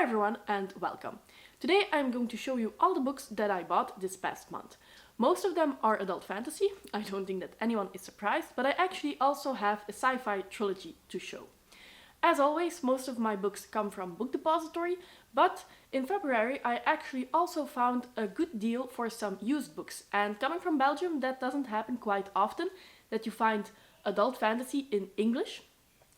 everyone and welcome. Today I'm going to show you all the books that I bought this past month. Most of them are adult fantasy, I don't think that anyone is surprised, but I actually also have a sci-fi trilogy to show. As always, most of my books come from Book Depository, but in February I actually also found a good deal for some used books. And coming from Belgium, that doesn't happen quite often, that you find adult fantasy in English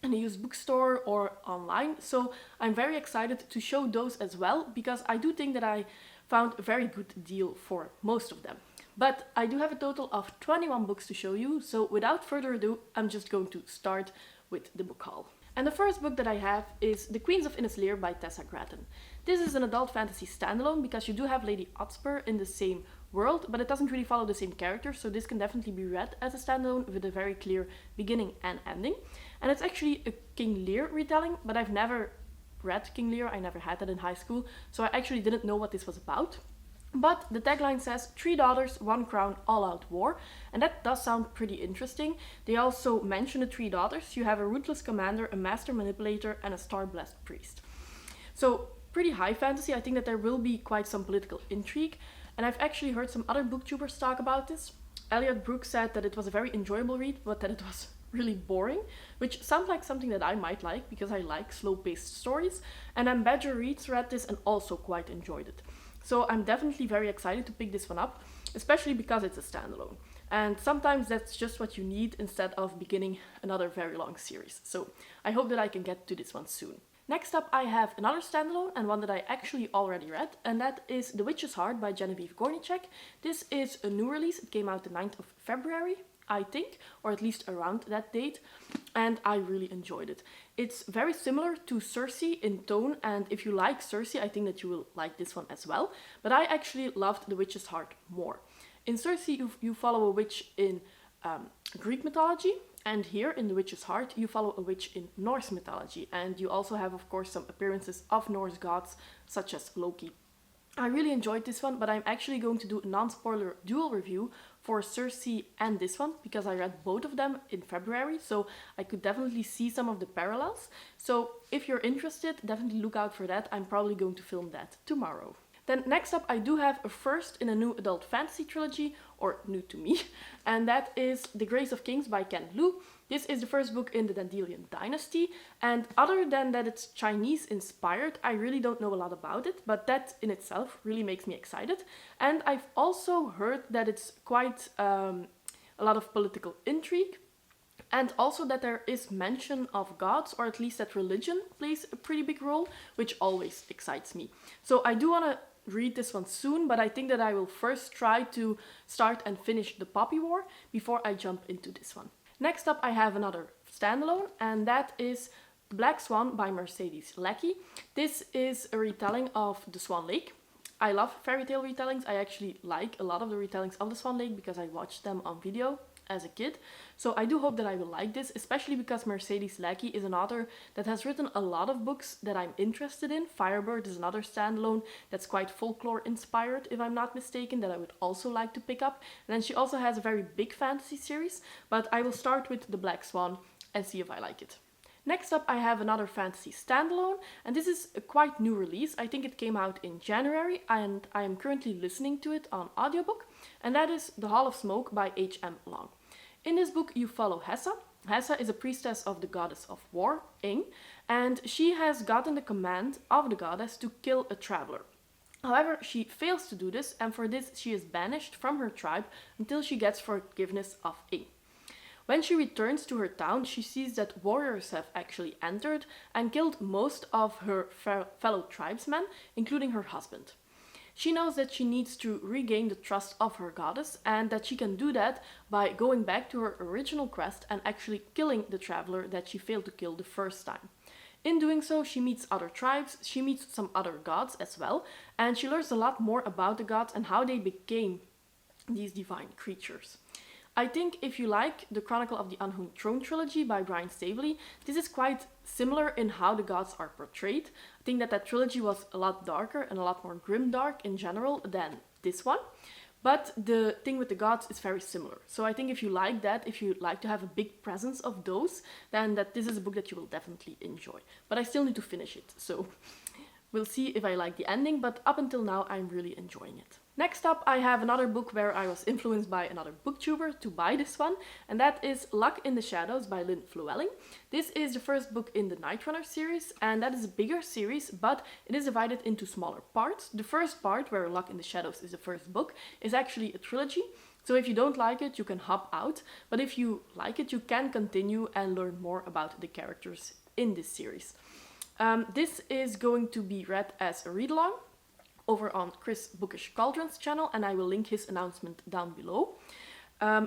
in a used bookstore or online. So I'm very excited to show those as well, because I do think that I found a very good deal for most of them. But I do have a total of 21 books to show you, so without further ado, I'm just going to start with the book haul. And the first book that I have is The Queens of Innisleer by Tessa Grattan. This is an adult fantasy standalone because you do have Lady Otspur in the same world, but it doesn't really follow the same character, so this can definitely be read as a standalone with a very clear beginning and ending. And it's actually a King Lear retelling, but I've never read King Lear, I never had that in high school, so I actually didn't know what this was about. But the tagline says 3 daughters, 1 crown, all-out war, and that does sound pretty interesting. They also mention the 3 daughters. You have a ruthless commander, a master manipulator, and a star-blessed priest. So pretty high fantasy. I think that there will be quite some political intrigue, and I've actually heard some other booktubers talk about this. Elliot Brooks said that it was a very enjoyable read, but that it was really boring, which sounds like something that I might like because I like slow-paced stories. And then Badger Reads read this and also quite enjoyed it. So I'm definitely very excited to pick this one up, especially because it's a standalone. And sometimes that's just what you need instead of beginning another very long series. So I hope that I can get to this one soon. Next up I have another standalone, and one that I actually already read, and that is The Witch's Heart by Genevieve Gornichek. This is a new release. It came out the 9th of February, I think, or at least around that date, and I really enjoyed it. It's very similar to Circe in tone, and if you like Circe, I think that you will like this one as well, but I actually loved The Witch's Heart more. In Circe, you follow a witch in Greek mythology, and here in The Witch's Heart, you follow a witch in Norse mythology, and you also have, of course, some appearances of Norse gods, such as Loki. I really enjoyed this one, but I'm actually going to do a non-spoiler dual review for Circe and this one, because I read both of them in February, so I could definitely see some of the parallels. So if you're interested, definitely look out for that. I'm probably going to film that tomorrow. Then next up I do have a first in a new adult fantasy trilogy, or new to me, and that is The Grace of Kings by Ken Liu. This is the first book in the Dandelion Dynasty, and other than that it's Chinese inspired, I really don't know a lot about it, but that in itself really makes me excited. And I've also heard that it's quite a lot of political intrigue, and also that there is mention of gods, or at least that religion plays a pretty big role, which always excites me. So I do want to read this one soon, but I think that I will first try to start and finish The Poppy War before I jump into this one. Next up I have another standalone, and that is The Black Swan by Mercedes Lackey. This is a retelling of The Swan Lake. I love fairy tale retellings. I actually like a lot of the retellings of The Swan Lake because I watched them on video as a kid. So I do hope that I will like this, especially because Mercedes Lackey is an author that has written a lot of books that I'm interested in. Firebird is another standalone that's quite folklore inspired, if I'm not mistaken, that I would also like to pick up. And then she also has a very big fantasy series, but I will start with The Black Swan and see if I like it. Next up I have another fantasy standalone, and this is a quite new release. I think it came out in January, and I am currently listening to it on audiobook, and that is The Hall of Smoke by H.M. Long. In this book you follow Hessa. Hessa is a priestess of the goddess of war, Ing, and she has gotten the command of the goddess to kill a traveler. However, she fails to do this, and for this she is banished from her tribe until she gets forgiveness of Ing. When she returns to her town, she sees that warriors have actually entered and killed most of her fellow tribesmen, including her husband. She knows that she needs to regain the trust of her goddess, and that she can do that by going back to her original quest and actually killing the traveler that she failed to kill the first time. In doing so, she meets other tribes, she meets some other gods as well, and she learns a lot more about the gods and how they became these divine creatures. I think if you like the Chronicle of the Unhewn Throne trilogy by Brian Staveley, this is quite similar in how the gods are portrayed. I think that trilogy was a lot darker and a lot more grimdark in general than this one. But the thing with the gods is very similar. So I think if you like that, if you like to have a big presence of those, then this is a book that you will definitely enjoy. But I still need to finish it, so We'll see if I like the ending, but up until now I'm really enjoying it. Next up, I have another book where I was influenced by another booktuber to buy this one, and that is Luck in the Shadows by Lynn Flewelling. This is the first book in the Night Runner series, and that is a bigger series, but it is divided into smaller parts. The first part, where Luck in the Shadows is the first book, is actually a trilogy. So if you don't like it, you can hop out, but if you like it, you can continue and learn more about the characters in this series. This is going to be read as a read-along over on Chris Bookish Cauldron's channel, and I will link his announcement down below.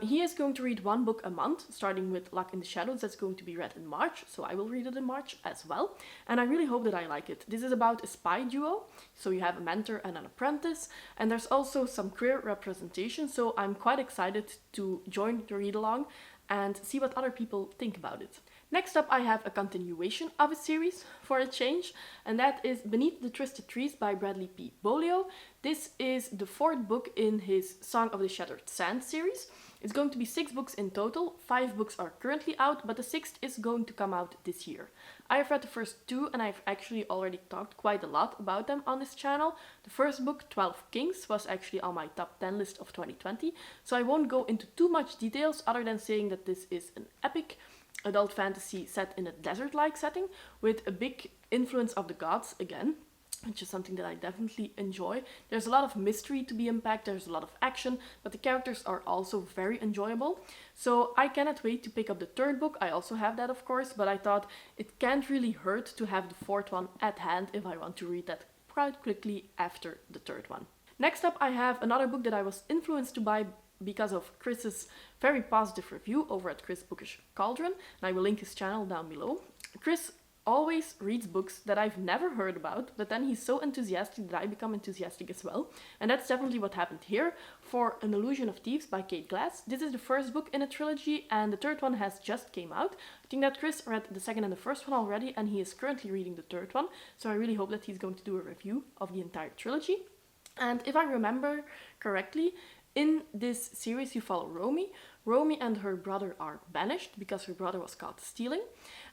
He is going to read one book a month, starting with Luck in the Shadows. That's going to be read in March, so I will read it in March as well. And I really hope that I like it. This is about a spy duo, so you have a mentor and an apprentice, and there's also some queer representation, so I'm quite excited to join the read-along and see what other people think about it. Next up, I have a continuation of a series for a change, and that is Beneath the Twisted Trees by Bradley P. Bolio. This is the fourth book in his Song of the Shattered Sand series. It's going to be 6 books in total. 5 books are currently out, but the 6th is going to come out this year. I have read the first 2, and I've actually already talked quite a lot about them on this channel. The first book, 12 Kings, was actually on my top 10 list of 2020, so I won't go into too much details other than saying that this is an epic adult fantasy set in a desert-like setting with a big influence of the gods again, which is something that I definitely enjoy. There's a lot of mystery to be unpacked, there's a lot of action, but the characters are also very enjoyable. So I cannot wait to pick up the 3rd book. I also have that, of course, but I thought it can't really hurt to have the 4th one at hand if I want to read that quite quickly after the 3rd one. Next up, I have another book that I was influenced to buy because of Chris's very positive review over at Chris Bookish Cauldron, and I will link his channel down below. Chris always reads books that I've never heard about, but then he's so enthusiastic that I become enthusiastic as well, and that's definitely what happened here for An Illusion of Thieves by Kate Glass. This is the first book in a trilogy, and the 3rd one has just came out. I think that Chris read the 2nd and the 1st one already, and he is currently reading the 3rd one, so I really hope that he's going to do a review of the entire trilogy. And if I remember correctly, in this series you follow Romy. Romy and her brother are banished because her brother was caught stealing.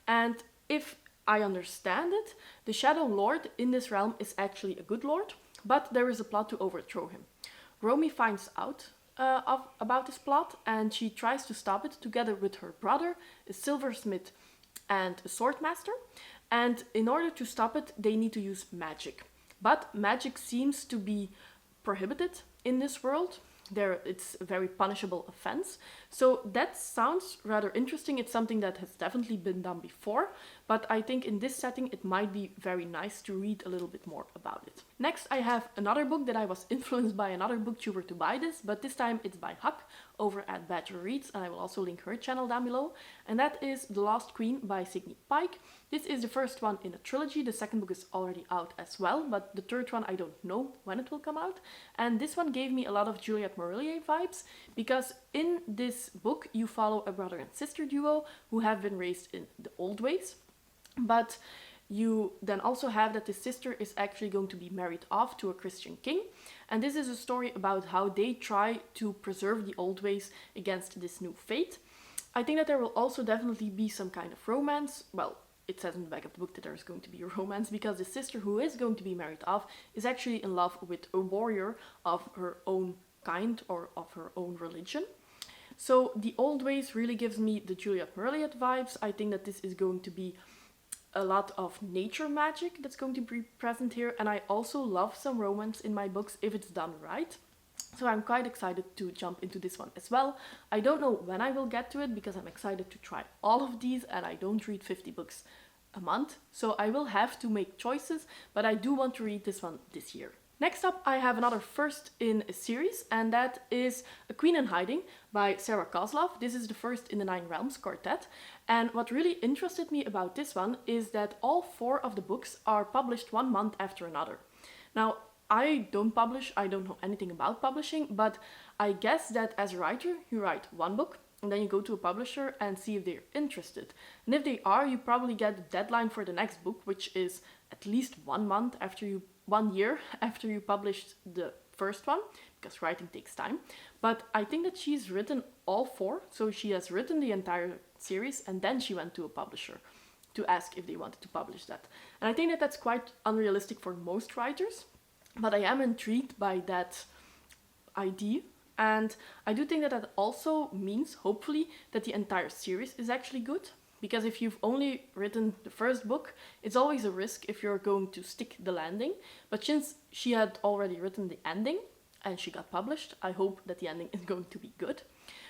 And if I understand it, the Shadow Lord in this realm is actually a good lord, but there is a plot to overthrow him. Romy finds out about this plot, and she tries to stop it together with her brother, a silversmith and a swordmaster. And in order to stop it, they need to use magic. But magic seems to be prohibited in this world. It's a very punishable offense. So that sounds rather interesting. It's something that has definitely been done before, but I think in this setting it might be very nice to read a little bit more about it. Next, I have another book that I was influenced by another booktuber to buy this, but this time it's by Huck over at Badger Reads, and I will also link her channel down below, and that is The Lost Queen by Signe Pike. This is the first one in a trilogy. The 2nd book is already out as well, but the 3rd one I don't know when it will come out. And this one gave me a lot of Juliette Marillier vibes, because in this book you follow a brother and sister duo who have been raised in the old ways, but you then also have that the sister is actually going to be married off to a Christian king. And this is a story about how they try to preserve the old ways against this new fate. I think that there will also definitely be some kind of romance. Well, it says in the back of the book that there's going to be a romance, because the sister who is going to be married off is actually in love with a warrior of her own kind or of her own religion. So the old ways really gives me the Juliette Marillier vibes. I think that this is going to be a lot of nature magic that's going to be present here, and I also love some romance in my books if it's done right. So I'm quite excited to jump into this one as well. I don't know when I will get to it because I'm excited to try all of these, and I don't read 50 books a month, so I will have to make choices, but I do want to read this one this year. Next up, I have another first in a series, and that is A Queen in Hiding by Sarah Kozlov. This is the first in the 9 Realms quartet, and what really interested me about this one is that all 4 of the books are published 1 month after another. Now, I don't publish, I don't know anything about publishing, but I guess that as a writer, you write 1 book, and then you go to a publisher and see if they're interested. And if they are, you probably get the deadline for the next book, which is at least 1 year after you published the first one, because writing takes time. But I think that she's written all 4, so she has written the entire series and then she went to a publisher to ask if they wanted to publish that. And I think that that's quite unrealistic for most writers, but I am intrigued by that idea. And I do think that that also means, hopefully, that the entire series is actually good. Because if you've only written the first book, it's always a risk if you're going to stick the landing. But since she had already written the ending and she got published, I hope that the ending is going to be good.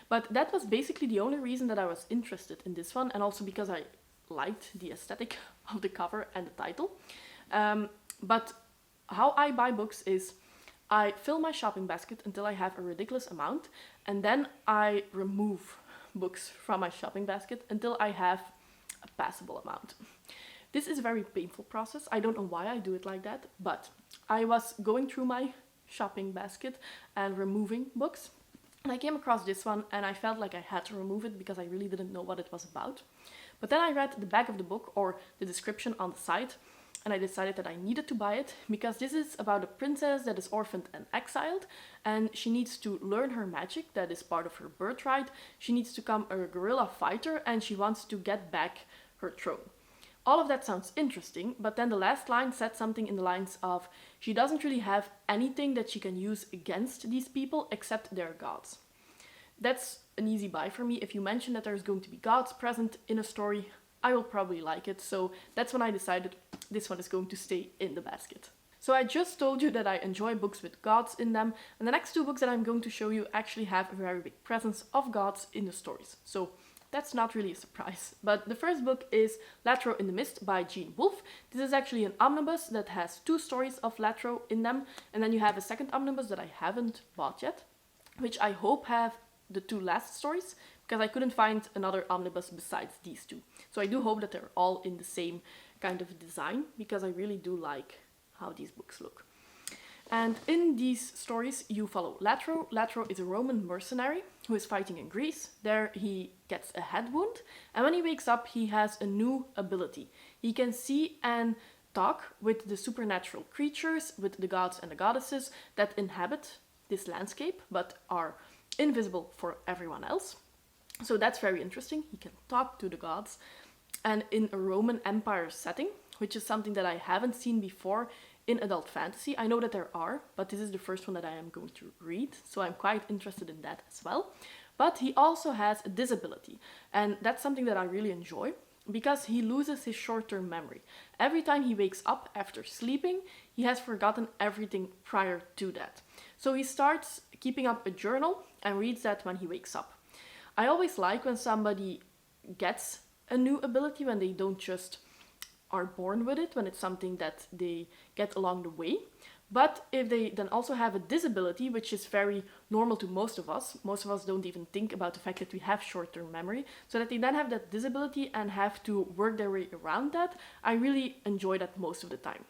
But that was basically the only reason that I was interested in this one, and also because I liked the aesthetic of the cover and the title. But how I buy books is I fill my shopping basket until I have a ridiculous amount, and then I remove books from my shopping basket until I have a passable amount. This is a very painful process. I don't know why I do it like that, but I was going through my shopping basket and removing books, and I came across this one and I felt like I had to remove it because I really didn't know what it was about. But then I read the back of the book, or the description on the side, and I decided that I needed to buy it because this is about a princess that is orphaned and exiled, and she needs to learn her magic, that is part of her birthright. She needs to become a guerrilla fighter, and she wants to get back her throne. All of that sounds interesting, but then the last line said something in the lines of, she doesn't really have anything that she can use against these people except their gods. That's an easy buy for me. If you mention that there's going to be gods present in a story, I will probably like it, so that's when I decided this one is going to stay in the basket. So I just told you that I enjoy books with gods in them, and the next two books that I'm going to show you actually have a very big presence of gods in the stories. So that's not really a surprise. But the first book is Latro in the Mist by Gene Wolfe. This is actually an omnibus that has 2 stories of Latro in them, and then you have a second omnibus that I haven't bought yet, which I hope have the 2 last stories, because I couldn't find another omnibus besides these 2. So I do hope that they're all in the same kind of design, because I really do like how these books look. And in these stories you follow Latro. Latro is a Roman mercenary who is fighting in Greece. There he gets a head wound, and when he wakes up he has a new ability. He can see and talk with the supernatural creatures, with the gods and the goddesses that inhabit this landscape but are invisible for everyone else. So that's very interesting. He can talk to the gods, and in a Roman Empire setting, which is something that I haven't seen before in adult fantasy. I know that there are, but this is the first one that I am going to read, so I'm quite interested in that as well. But he also has a disability, and that's something that I really enjoy, because he loses his short-term memory. Every time he wakes up after sleeping, he has forgotten everything prior to that. So he starts keeping up a journal and reads that when he wakes up. I always like when somebody gets a new ability, when they don't just are born with it, when it's something that they get along the way. But if they then also have a disability, which is very normal to most of us don't even think about the fact that we have short-term memory, so that they then have that disability and have to work their way around that, I really enjoy that most of the time.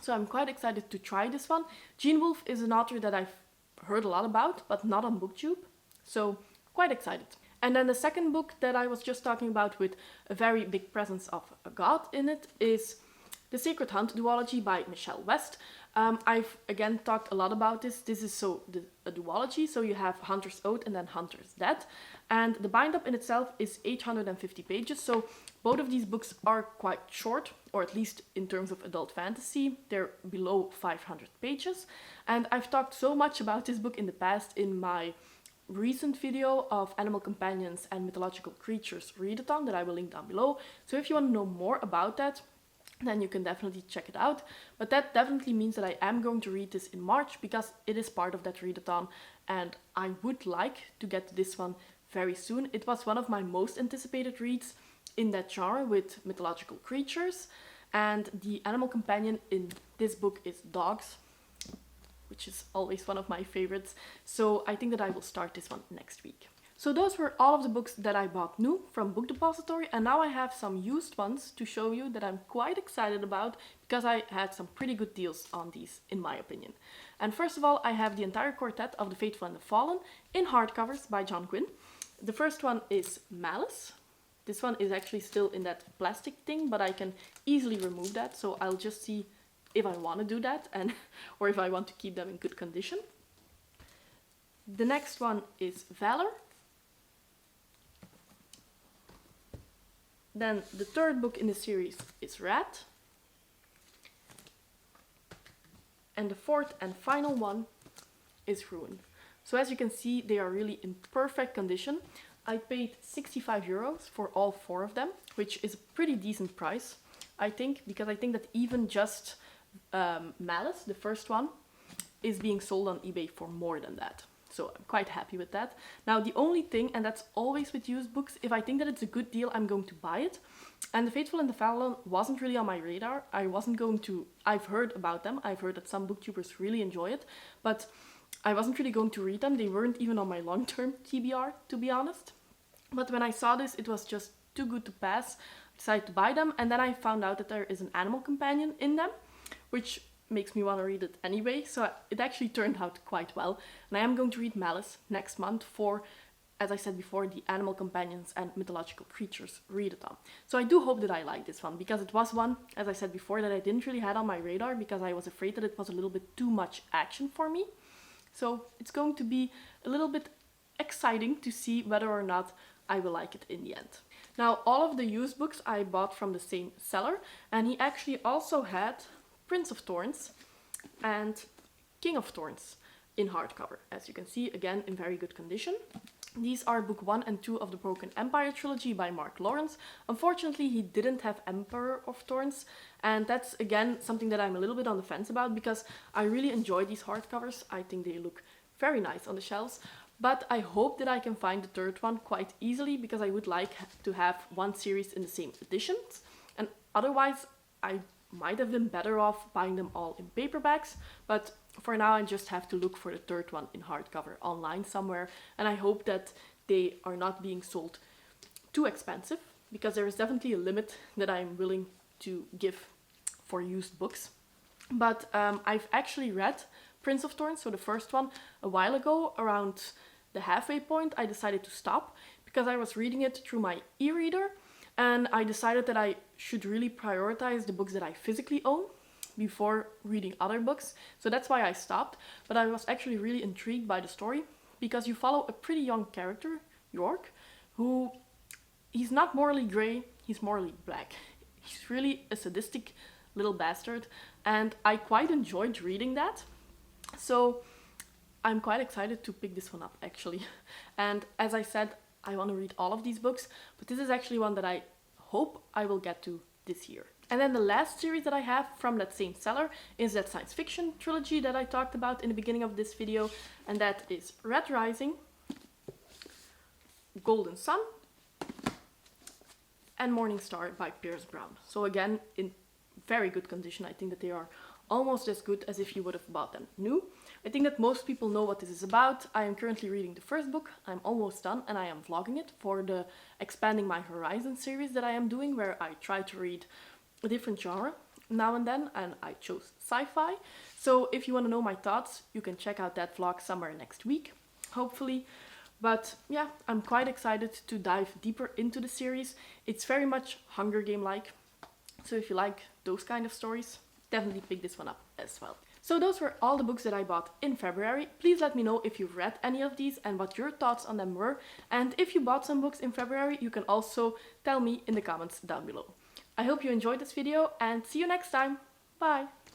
So I'm quite excited to try this one. Gene Wolfe is an author that I've heard a lot about, but not on BookTube, so quite excited. And then the second book that I was just talking about with a very big presence of a god in it is The Sacred Hunt duology by Michelle West. I've again talked a lot about this. This is a duology, so you have Hunter's Oath and then Hunter's Death. And the bind-up in itself is 850 pages, so both of these books are quite short, or at least in terms of adult fantasy, they're below 500 pages. And I've talked so much about this book in the past in my recent video of animal companions and mythological creatures readathon that I will link down below. So if you want to know more about that, then you can definitely check it out. But that definitely means that I am going to read this in March, because it is part of that readathon, and I would like to get this one very soon. It was one of my most anticipated reads in that genre with mythological creatures, and the animal companion in this book is dogs, which is always one of my favorites. So I think that I will start this one next week. So those were all of the books that I bought new from Book Depository, and now I have some used ones to show you that I'm quite excited about, because I had some pretty good deals on these, in my opinion. And first of all, I have the entire quartet of The Faithful and the Fallen in hardcovers by John Quinn. The first one is Malice. This one is actually still in that plastic thing, but I can easily remove that, so I'll just see if I want to do that, or if I want to keep them in good condition. The next one is Valor. Then the third book in the series is Rat. And the fourth and final one is Ruin. So as you can see, they are really in perfect condition. I paid 65 euros for all 4 of them, which is a pretty decent price, I think, because I think that even just Malice, the first one, is being sold on eBay for more than that. So I'm quite happy with that. Now the only thing, and that's always with used books, if I think that it's a good deal, I'm going to buy it. And The Faithful and the Fallen wasn't really on my radar. I've heard about them. I've heard that some booktubers really enjoy it, but I wasn't really going to read them. They weren't even on my long-term TBR, to be honest. But when I saw this, it was just too good to pass. I decided to buy them, and then I found out that there is an animal companion in them, which makes me want to read it anyway, so it actually turned out quite well. And I am going to read Malice next month for, as I said before, the animal companions and mythological creatures readathon. So I do hope that I like this one, because it was one, as I said before, that I didn't really have on my radar, because I was afraid that it was a little bit too much action for me. So it's going to be a little bit exciting to see whether or not I will like it in the end. Now, all of the used books I bought from the same seller, and he actually also had Prince of Thorns and King of Thorns in hardcover. As you can see, again, in very good condition. These are book 1 and 2 of the Broken Empire trilogy by Mark Lawrence. Unfortunately, he didn't have Emperor of Thorns, and that's again something that I'm a little bit on the fence about, because I really enjoy these hardcovers. I think they look very nice on the shelves, but I hope that I can find the third one quite easily, because I would like to have one series in the same editions, and otherwise I might have been better off buying them all in paperbacks, but for now I just have to look for the third one in hardcover online somewhere, and I hope that they are not being sold too expensive, because there is definitely a limit that I'm willing to give for used books. But I've actually read Prince of Thorns, so the first one, a while ago. Around the halfway point I decided to stop, because I was reading it through my e-reader, and I decided that I should really prioritize the books that I physically own before reading other books. So that's why I stopped. But I was actually really intrigued by the story, because you follow a pretty young character, York, who, he's not morally grey, he's morally black. He's really a sadistic little bastard, and I quite enjoyed reading that. So I'm quite excited to pick this one up, actually. And as I said, I want to read all of these books, but this is actually one that I hope I will get to this year. And then the last series that I have from that same seller is that science fiction trilogy that I talked about in the beginning of this video, and that is Red Rising, Golden Sun, and Morning Star by Pierce Brown. So again, in very good condition. I think that they are almost as good as if you would have bought them new. I think that most people know what this is about. I am currently reading the first book. I'm almost done, and I am vlogging it for the Expanding My Horizon series that I am doing, where I try to read a different genre now and then, and I chose sci-fi. So if you want to know my thoughts, you can check out that vlog somewhere next week, hopefully. But yeah, I'm quite excited to dive deeper into the series. It's very much Hunger Game-like, so if you like those kind of stories, definitely pick this one up as well. So those were all the books that I bought in February. Please let me know if you've read any of these and what your thoughts on them were. And if you bought some books in February, you can also tell me in the comments down below. I hope you enjoyed this video, and see you next time. Bye!